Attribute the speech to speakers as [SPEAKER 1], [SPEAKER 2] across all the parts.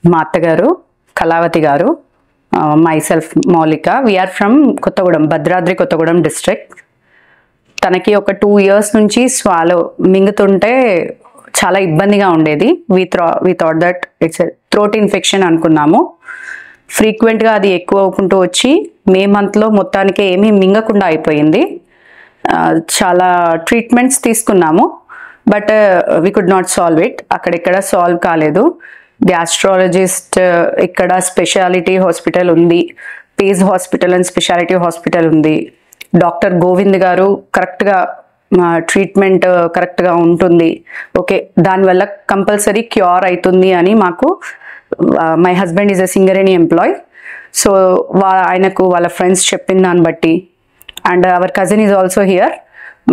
[SPEAKER 1] మా అత్తగారు కళావతి గారు, myself Moulika. We are from Kothagudem, Bhadradri Kothagudem district. తనకి ఒక 2 years నుంచి స్వాలో మింగుతుంటే చాలా ఇబ్బందిగా ఉండేది. We thought that it's throat infection అనుకున్నాము. ఫ్రీక్వెంట్గా అది ఎక్కువ అవుకుంటూ వచ్చి మే మంత్లో మొత్తానికి ఏమీ మింగకుండా అయిపోయింది. చాలా ట్రీట్మెంట్స్ తీసుకున్నాము, but we could not solve it. అక్కడిక్కడ సాల్వ్ కాలేదు. గ్యాస్ట్రాలజిస్ట్ ఇక్కడ స్పెషాలిటీ హాస్పిటల్ ఉంది, page hospital and speciality hospital ఉంది. డాక్టర్ గోవింద్ గారు కరెక్ట్గా ట్రీట్మెంట్ కరెక్ట్గా ఉంటుంది, ఓకే దానివల్ల కంపల్సరీ క్యూర్ అవుతుంది అని మాకు. My husband is a Singareni employee, so ఆయనకు వాళ్ళ ఫ్రెండ్స్ చెప్పిన దాన్ని బట్టి, and our cousin is also here,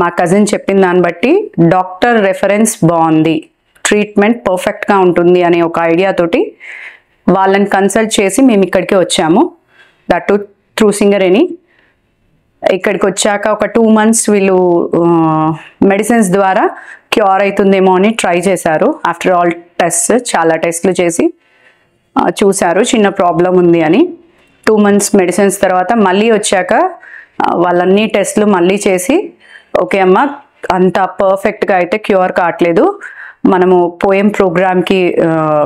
[SPEAKER 1] మా కజిన్ చెప్పిన దాన్ని బట్టి డాక్టర్ రెఫరెన్స్ బాగుంది, ట్రీట్మెంట్ పర్ఫెక్ట్గా ఉంటుంది అనే ఒక ఐడియా తోటి వాళ్ళని కన్సల్ట్ చేసి మేము ఇక్కడికి వచ్చాము. That through Singareni. ఇక్కడికి వచ్చాక ఒక 2 months వీళ్ళు మెడిసిన్స్ ద్వారా క్యూర్ అవుతుందేమో అని ట్రై చేశారు. ఆఫ్టర్ ఆల్ టెస్ట్, చాలా టెస్ట్లు చేసి చూశారు చిన్న ప్రాబ్లం ఉంది అని. 2 months మెడిసిన్స్ తర్వాత మళ్ళీ వచ్చాక వాళ్ళన్ని టెస్ట్లు మళ్ళీ చేసి, ఓకే అమ్మ అంత పర్ఫెక్ట్గా అయితే క్యూర్ కావట్లేదు, మనము పోయం ప్రోగ్రామ్కి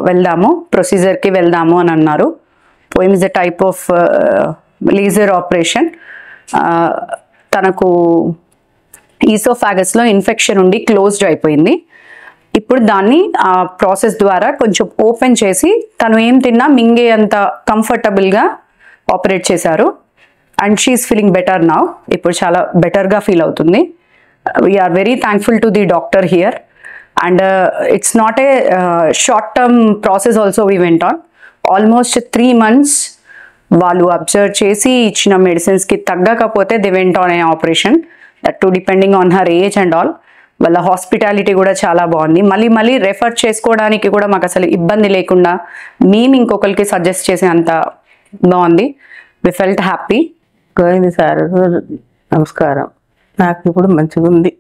[SPEAKER 1] వెళ్దాము, ప్రొసీజర్కి వెళ్దాము అని అన్నారు. Poem is a type of laser operation. తనకు ఈసోఫాగస్లో ఇన్ఫెక్షన్ ఉండి క్లోజ్డ్ అయిపోయింది. ఇప్పుడు దాన్ని ఆ ప్రాసెస్ ద్వారా కొంచెం ఓపెన్ చేసి తను ఏం తిన్నా మింగే అంత కంఫర్టబుల్గా ఆపరేట్ చేశారు. And she is feeling better now. ఇప్పుడు చాలా బెటర్గా ఫీల్ అవుతుంది. We are very thankful to the doctor here. And it's not a short term process also. We went on almost 3 months. వాళ్ళు అబ్జర్వ్ చేసి ఇచ్చిన మెడిసిన్స్కి తగ్గకపోతే they went on a operation. That to depending on her age and all. వాళ్ళ hospitality కూడా చాలా బాగుంది. మళ్ళీ రెఫర్ చేసుకోవడానికి కూడా మాకు అసలు ఇబ్బంది లేకుండా మేము ఇంకొకరికి సజెస్ట్ చేసే అంత బాగుంది. We felt happy.
[SPEAKER 2] Govind sir నమస్కారం. నాకు ఇప్పుడు మంచిగా ఉంది.